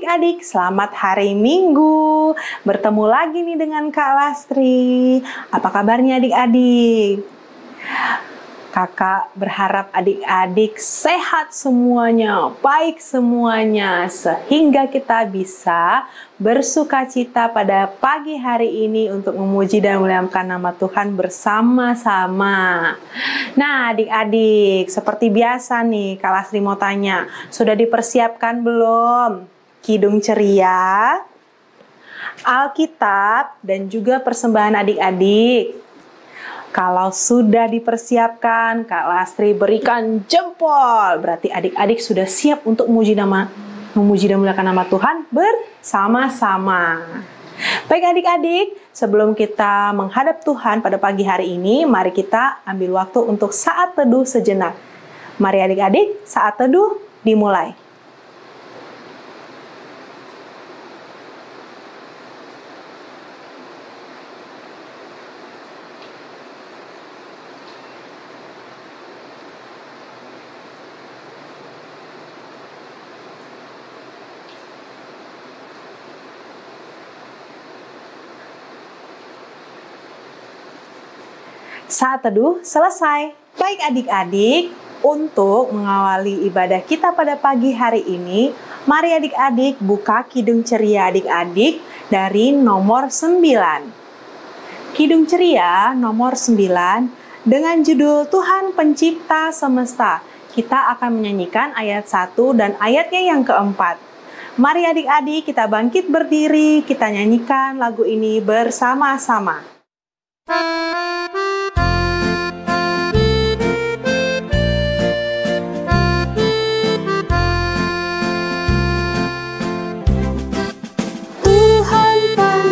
adik-adik, selamat hari Minggu. Bertemu lagi nih dengan Kak Lastri. Apa kabarnya adik-adik? Kakak berharap adik-adik sehat semuanya, baik semuanya, sehingga kita bisa bersukacita pada pagi hari ini untuk memuji dan memuliakan nama Tuhan bersama-sama. Nah, adik-adik, seperti biasa nih, Kak Lastri mau tanya, sudah dipersiapkan belum Kidung Ceria, Alkitab, dan juga persembahan adik-adik? Kalau sudah dipersiapkan, Kak Lastri berikan jempol. Berarti adik-adik sudah siap untuk memuji dan memuliakan nama Tuhan bersama-sama. Baik adik-adik, sebelum kita menghadap Tuhan pada pagi hari ini, mari kita ambil waktu untuk saat teduh sejenak. Mari adik-adik, saat teduh dimulai. Saat teduh selesai. Baik adik-adik, untuk mengawali ibadah kita pada pagi hari ini, mari adik-adik buka Kidung Ceria adik-adik dari nomor 9. Kidung Ceria nomor 9 dengan judul Tuhan Pencipta Semesta. Kita akan menyanyikan ayat 1 dan ayatnya yang keempat. Mari adik-adik kita bangkit berdiri, kita nyanyikan lagu ini bersama-sama.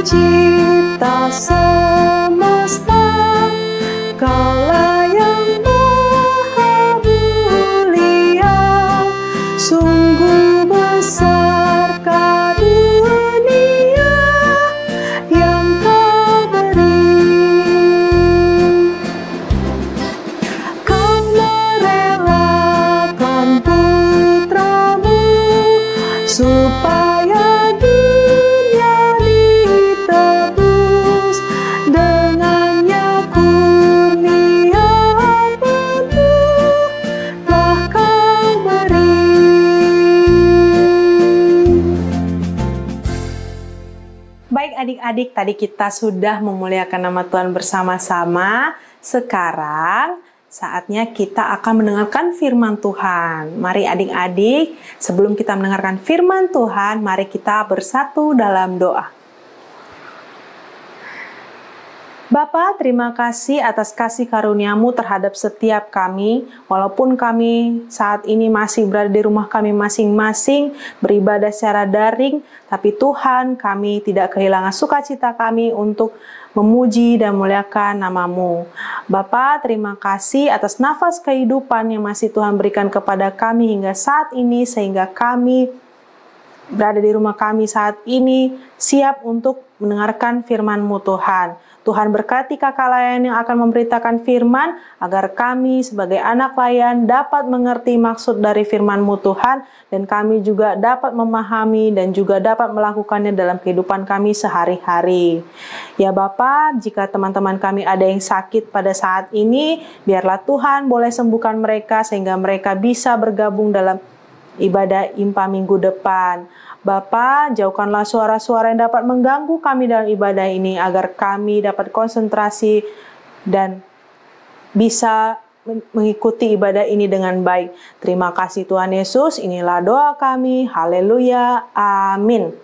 Pencipta semesta, Kaulah yang maha mulia, sungguh besar karunia yang Kau beri. Kau merelakan putramu supaya adik-adik, tadi kita sudah memuliakan nama Tuhan bersama-sama. Sekarang saatnya kita akan mendengarkan firman Tuhan. Mari adik-adik, sebelum kita mendengarkan firman Tuhan, mari kita bersatu dalam doa. Bapa, terima kasih atas kasih karunia-Mu terhadap setiap kami. Walaupun kami saat ini masih berada di rumah kami masing-masing, beribadah secara daring, tapi Tuhan, kami tidak kehilangan sukacita kami untuk memuji dan memuliakan nama-Mu. Bapa, terima kasih atas nafas kehidupan yang masih Tuhan berikan kepada kami hingga saat ini, sehingga kami berada di rumah kami saat ini, siap untuk mendengarkan firman-Mu Tuhan. Tuhan berkati kakak layan yang akan memberitakan firman, agar kami sebagai anak layan dapat mengerti maksud dari firman-Mu Tuhan, dan kami juga dapat memahami dan juga dapat melakukannya dalam kehidupan kami sehari-hari. Ya Bapa, jika teman-teman kami ada yang sakit pada saat ini, biarlah Tuhan boleh sembuhkan mereka sehingga mereka bisa bergabung dalam ibadah IMPA minggu depan. Bapa, jauhkanlah suara-suara yang dapat mengganggu kami dalam ibadah ini, agar kami dapat konsentrasi dan bisa mengikuti ibadah ini dengan baik. Terima kasih Tuhan Yesus, inilah doa kami. Haleluya, amin.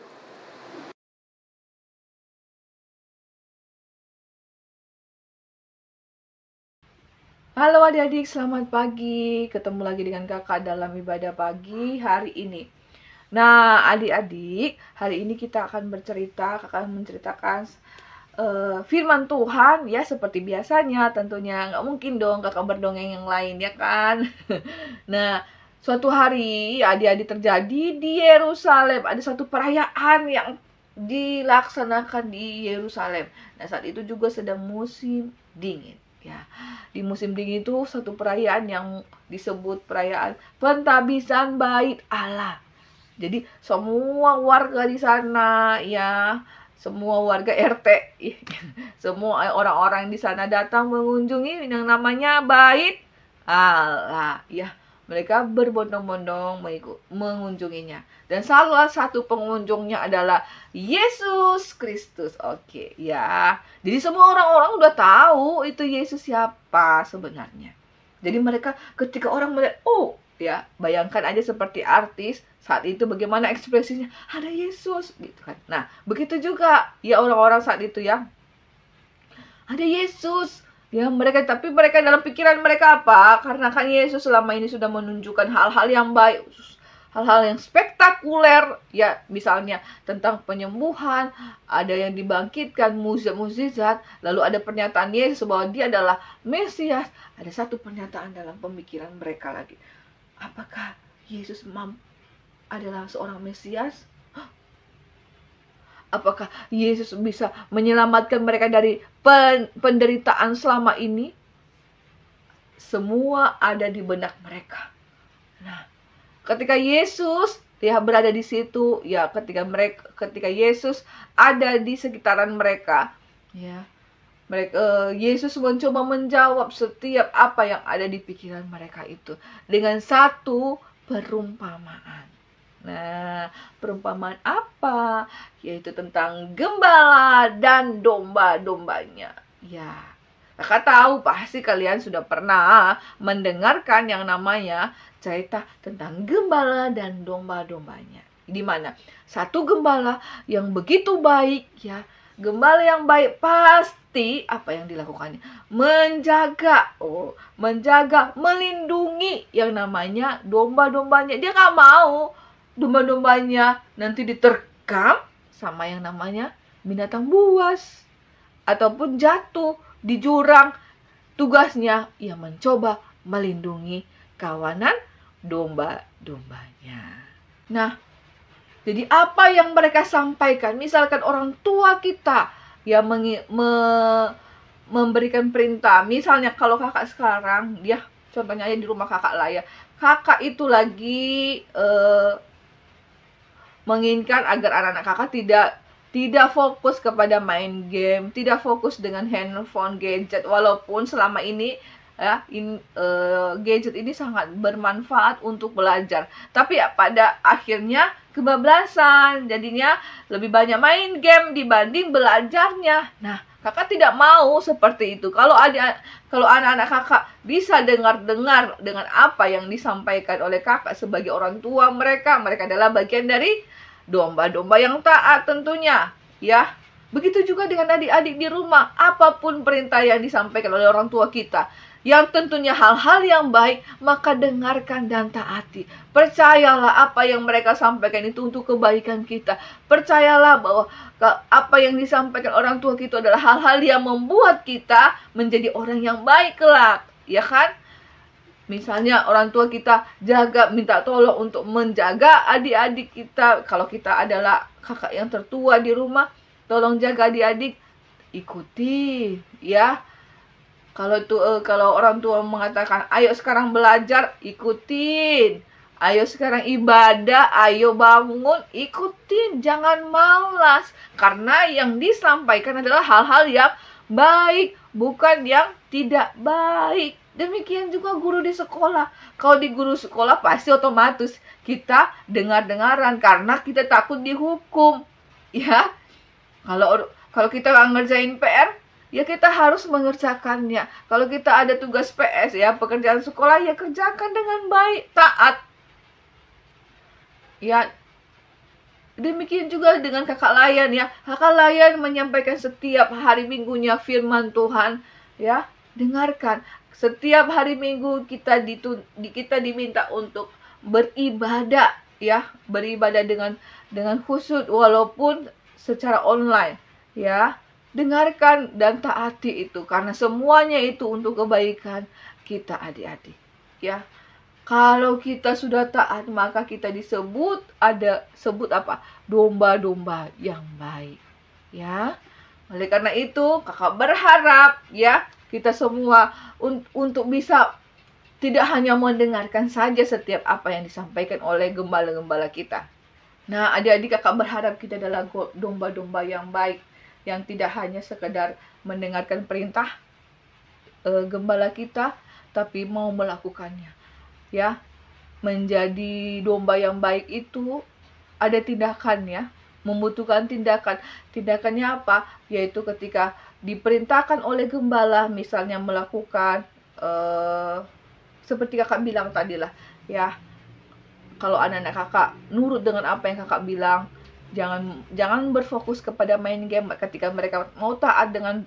Halo adik-adik, selamat pagi. Ketemu lagi dengan kakak dalam ibadah pagi hari ini. Nah, adik-adik, hari ini kita akan kakak akan menceritakan firman Tuhan ya, seperti biasanya. Tentunya nggak mungkin dong kakak berdongeng yang lain ya kan. Nah, suatu hari adik-adik terjadi di Yerusalem, ada satu perayaan yang dilaksanakan di Yerusalem. Nah, saat itu juga sedang musim dingin ya. Di musim dingin itu satu perayaan yang disebut perayaan pentabisan bait Allah. Jadi semua warga di sana ya, semua warga RT, semua orang-orang di sana datang mengunjungi yang namanya Bait Allah ya. Mereka berbondong-bondong mengunjunginya. Dan salah satu pengunjungnya adalah Yesus Kristus. Oke, ya. Jadi semua orang-orang udah tahu itu Yesus siapa sebenarnya. Jadi mereka ketika orang melihat, oh ya, bayangkan aja seperti artis saat itu bagaimana ekspresinya, ada Yesus gitu kan. Nah, begitu juga ya orang-orang saat itu ya. Ada Yesus. Ya, tapi mereka dalam pikiran mereka apa? Karena kan Yesus selama ini sudah menunjukkan hal-hal yang baik, hal-hal yang spektakuler, ya misalnya tentang penyembuhan, ada yang dibangkitkan, mukjizat-mukjizat, lalu ada pernyataan Yesus bahwa dia adalah Mesias. Ada satu pernyataan dalam pemikiran mereka lagi. Apakah Yesus adalah seorang Mesias? Apakah Yesus bisa menyelamatkan mereka dari penderitaan selama ini? Semua ada di benak mereka. Nah, ketika Yesus ya berada di situ, ya ketika Yesus ada di sekitaran mereka, ya Yesus mencoba menjawab setiap apa yang ada di pikiran mereka itu dengan satu perumpamaan. Nah, perumpamaan apa? Yaitu tentang gembala dan domba-dombanya. Ya, Kakak tahu pasti kalian sudah pernah mendengarkan yang namanya cerita tentang gembala dan domba-dombanya. Di mana satu gembala yang begitu baik ya, gembala yang baik pasti apa yang dilakukannya? Menjaga, melindungi yang namanya domba-dombanya. Dia nggak mau domba-dombanya nanti diterkam sama yang namanya binatang buas ataupun jatuh di jurang. Tugasnya ia mencoba melindungi kawanan domba-dombanya. Nah, jadi apa yang mereka sampaikan, misalkan orang tua kita yang memberikan perintah, misalnya kalau kakak sekarang, ya contohnya aja di rumah kakak lah ya, kakak itu lagi menginginkan agar anak-anak kakak tidak fokus kepada main game, tidak fokus dengan handphone, gadget, walaupun selama ini ya gadget ini sangat bermanfaat untuk belajar, tapi ya pada akhirnya kebablasan, jadinya lebih banyak main game dibanding belajarnya. Nah, kakak tidak mau seperti itu. Kalau anak-anak kakak bisa dengar dengan apa yang disampaikan oleh kakak sebagai orang tua mereka adalah bagian dari domba-domba yang taat tentunya, ya. Begitu juga dengan adik-adik di rumah, apapun perintah yang disampaikan oleh orang tua kita, yang tentunya hal-hal yang baik, maka dengarkan dan taati. Percayalah apa yang mereka sampaikan itu untuk kebaikan kita. Percayalah bahwa apa yang disampaikan orang tua kita adalah hal-hal yang membuat kita menjadi orang yang baik kelak, ya kan? Misalnya orang tua kita minta tolong untuk menjaga adik-adik kita. Kalau kita adalah kakak yang tertua di rumah, tolong jaga adik-adik, ikuti, ya. Kalau orang tua mengatakan, ayo sekarang belajar, ikutin. Ayo sekarang ibadah, ayo bangun, ikutin. Jangan malas. Karena yang disampaikan adalah hal-hal yang baik, bukan yang tidak baik. Demikian juga guru di sekolah. Kalau di guru sekolah pasti otomatis kita dengar-dengaran karena kita takut dihukum. Ya, kalau kita nggak ngerjain PR, ya kita harus mengerjakannya. Kalau kita ada tugas PS ya, pekerjaan sekolah, ya kerjakan dengan baik, taat. Ya, demikian juga dengan kakak Layan ya. Kakak Layan menyampaikan setiap hari minggunya firman Tuhan, ya. Dengarkan. Setiap hari Minggu kita diminta untuk beribadah, ya, beribadah dengan khusyuk walaupun secara online, ya. Dengarkan dan taati itu karena semuanya itu untuk kebaikan kita adik-adik, ya. Kalau kita sudah taat, maka kita disebut apa? Domba-domba yang baik, ya. Oleh karena itu, kakak berharap ya kita semua untuk bisa tidak hanya mendengarkan saja setiap apa yang disampaikan oleh gembala-gembala kita. Nah, adik-adik, kakak berharap kita adalah domba-domba yang baik, yang tidak hanya sekedar mendengarkan perintah gembala kita, tapi mau melakukannya. Ya, menjadi domba yang baik itu ada tindakannya, membutuhkan tindakan. Tindakannya apa? Yaitu ketika diperintahkan oleh gembala, misalnya melakukan seperti kakak bilang tadi lah, ya. Kalau anak-anak kakak nurut dengan apa yang kakak bilang, jangan berfokus kepada main game. Ketika mereka mau taat dengan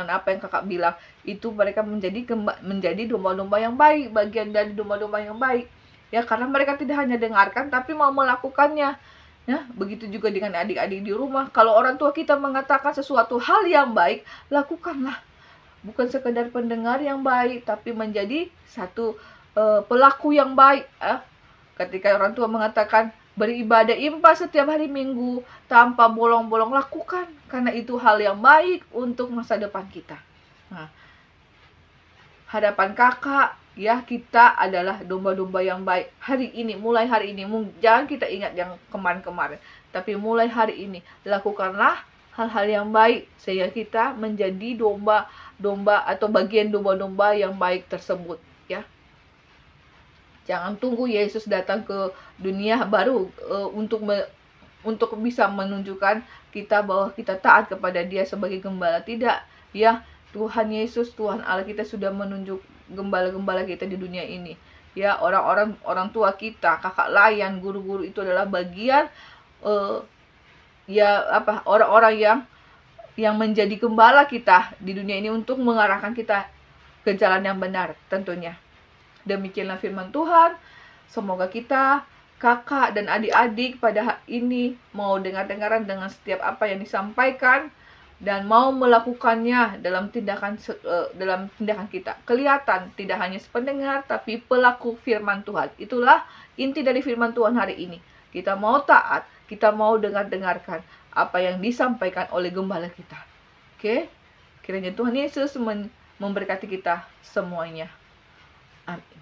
apa yang kakak bilang, itu mereka menjadi domba-domba yang baik, bagian dari domba-domba yang baik. Ya, karena mereka tidak hanya dengarkan tapi mau melakukannya. Ya, begitu juga dengan adik-adik di rumah. Kalau orang tua kita mengatakan sesuatu hal yang baik, lakukanlah. Bukan sekedar pendengar yang baik, tapi menjadi satu pelaku yang baik. Ketika orang tua mengatakan beribadah impah setiap hari Minggu tanpa bolong-bolong, lakukan, karena itu hal yang baik untuk masa depan kita. Nah, hadapan kakak, ya, kita adalah domba-domba yang baik. Hari ini, mulai hari ini, jangan kita ingat yang kemarin-kemarin, tapi mulai hari ini lakukanlah hal-hal yang baik sehingga kita menjadi domba-domba atau bagian domba-domba yang baik tersebut, ya. Jangan tunggu Yesus datang ke dunia baru untuk bisa menunjukkan kita bahwa kita taat kepada Dia sebagai gembala. Tidak, ya. Tuhan Yesus, Tuhan Allah kita sudah menunjuk gembala-gembala kita di dunia ini. Ya, orang tua kita, kakak layan, guru-guru itu adalah bagian orang-orang yang menjadi gembala kita di dunia ini untuk mengarahkan kita ke jalan yang benar tentunya. Demikianlah firman Tuhan. Semoga kita, kakak dan adik-adik pada hari ini mau dengar-dengaran dengan setiap apa yang disampaikan dan mau melakukannya dalam tindakan kita. Kelihatan tidak hanya pendengar tapi pelaku firman Tuhan. Itulah inti dari firman Tuhan hari ini. Kita mau taat, kita mau dengarkan apa yang disampaikan oleh gembala kita. Oke? Kiranya Tuhan Yesus memberkati kita semuanya. Amin.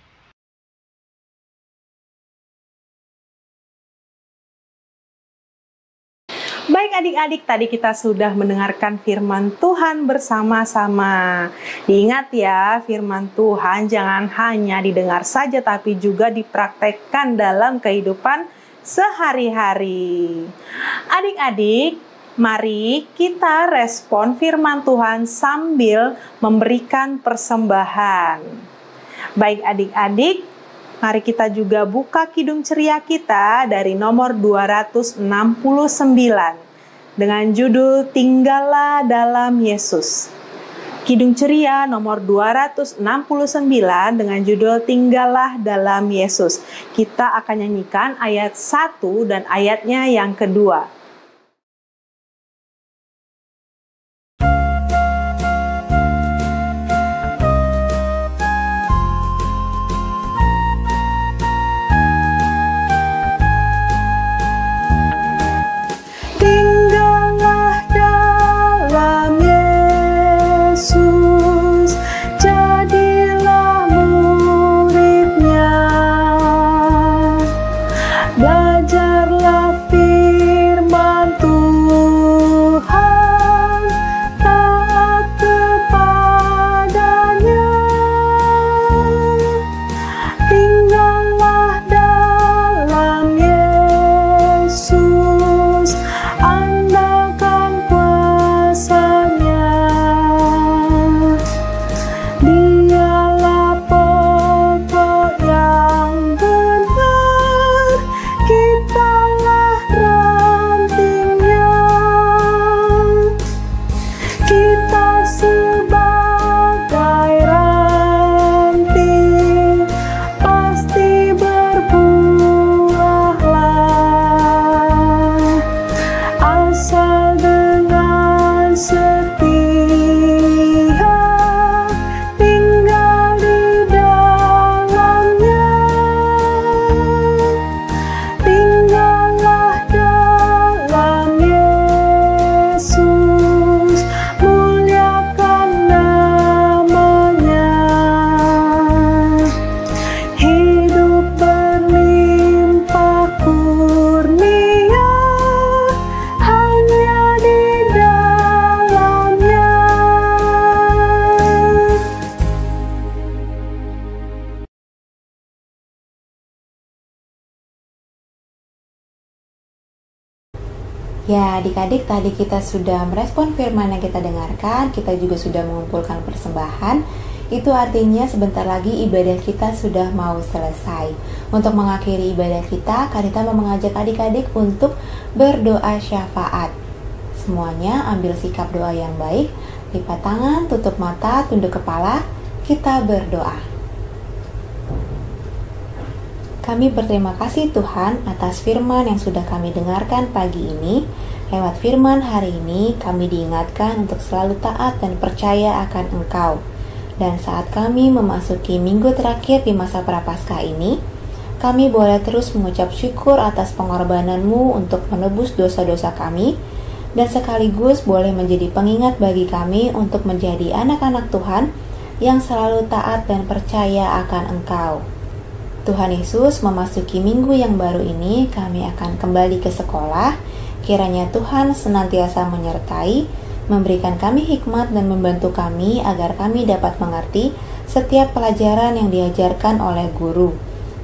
Baik adik-adik, tadi kita sudah mendengarkan firman Tuhan bersama-sama. Diingat ya, firman Tuhan jangan hanya didengar saja tapi juga dipraktekkan dalam kehidupan sehari-hari. Adik-adik, mari kita respon firman Tuhan sambil memberikan persembahan. Baik adik-adik, mari kita juga buka kidung ceria kita dari nomor 269 dengan judul Tinggallah dalam Yesus. Kidung ceria nomor 269 dengan judul Tinggallah dalam Yesus. Kita akan nyanyikan ayat 1 dan ayatnya yang kedua. Ya, adik-adik, tadi kita sudah merespon firman yang kita dengarkan, kita juga sudah mengumpulkan persembahan. Itu artinya sebentar lagi ibadah kita sudah mau selesai. Untuk mengakhiri ibadah kita, Karita mau mengajak adik-adik untuk berdoa syafaat. Semuanya ambil sikap doa yang baik, lipat tangan, tutup mata, tunduk kepala, kita berdoa. Kami berterima kasih Tuhan atas firman yang sudah kami dengarkan pagi ini. Lewat firman hari ini, kami diingatkan untuk selalu taat dan percaya akan Engkau. Dan saat kami memasuki minggu terakhir di masa Prapaskah ini, kami boleh terus mengucap syukur atas pengorbanan-Mu untuk menebus dosa-dosa kami, dan sekaligus boleh menjadi pengingat bagi kami untuk menjadi anak-anak Tuhan yang selalu taat dan percaya akan Engkau. Tuhan Yesus, memasuki minggu yang baru ini, kami akan kembali ke sekolah. Kiranya Tuhan senantiasa menyertai, memberikan kami hikmat dan membantu kami agar kami dapat mengerti setiap pelajaran yang diajarkan oleh guru.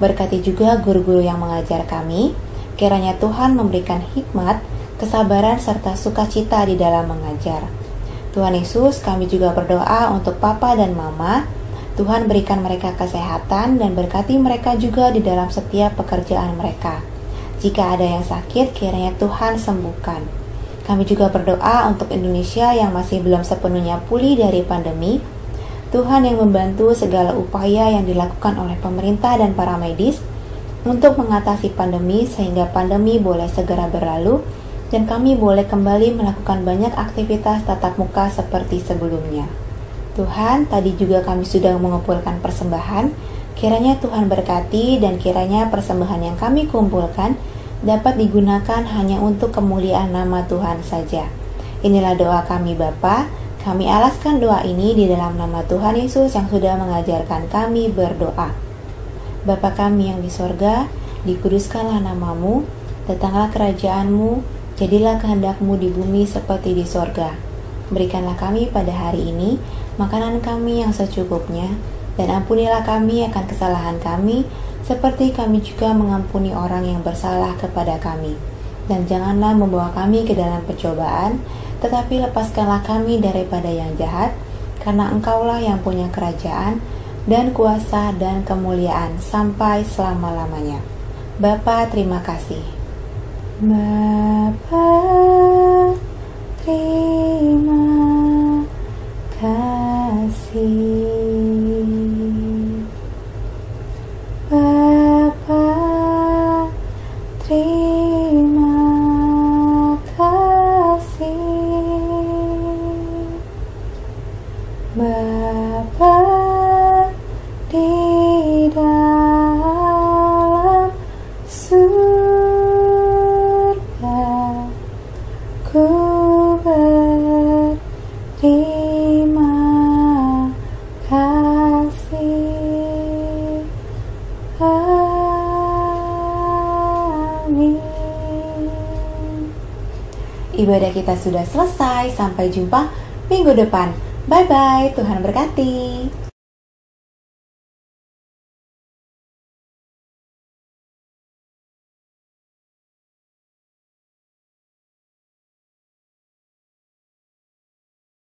Berkati juga guru-guru yang mengajar kami. Kiranya Tuhan memberikan hikmat, kesabaran, serta sukacita di dalam mengajar. Tuhan Yesus, kami juga berdoa untuk Papa dan Mama. Tuhan berikan mereka kesehatan dan berkati mereka juga di dalam setiap pekerjaan mereka. Jika ada yang sakit, kiranya Tuhan sembuhkan. Kami juga berdoa untuk Indonesia yang masih belum sepenuhnya pulih dari pandemi. Tuhan yang membantu segala upaya yang dilakukan oleh pemerintah dan para medis untuk mengatasi pandemi sehingga pandemi boleh segera berlalu dan kami boleh kembali melakukan banyak aktivitas tatap muka seperti sebelumnya. Tuhan, tadi juga kami sudah mengumpulkan persembahan. Kiranya Tuhan berkati dan kiranya persembahan yang kami kumpulkan dapat digunakan hanya untuk kemuliaan nama Tuhan saja. Inilah doa kami Bapa. Kami alaskan doa ini di dalam nama Tuhan Yesus yang sudah mengajarkan kami berdoa. Bapa kami yang di sorga, dikuduskanlah namamu, datanglah kerajaan-Mu, jadilah kehendak-Mu di bumi seperti di sorga. Berikanlah kami pada hari ini makanan kami yang secukupnya, dan ampunilah kami akan kesalahan kami, seperti kami juga mengampuni orang yang bersalah kepada kami. Dan janganlah membawa kami ke dalam pencobaan, tetapi lepaskanlah kami daripada yang jahat, karena Engkaulah yang punya kerajaan, dan kuasa dan kemuliaan sampai selama-lamanya. Bapa, terima kasih. Bapa, terima kasih. Bapa, terima kasih. Bapa di dalam surga, ku berterima kasih. Amin. Ibadah kita sudah selesai. Sampai jumpa minggu depan. Bye-bye. Tuhan berkati.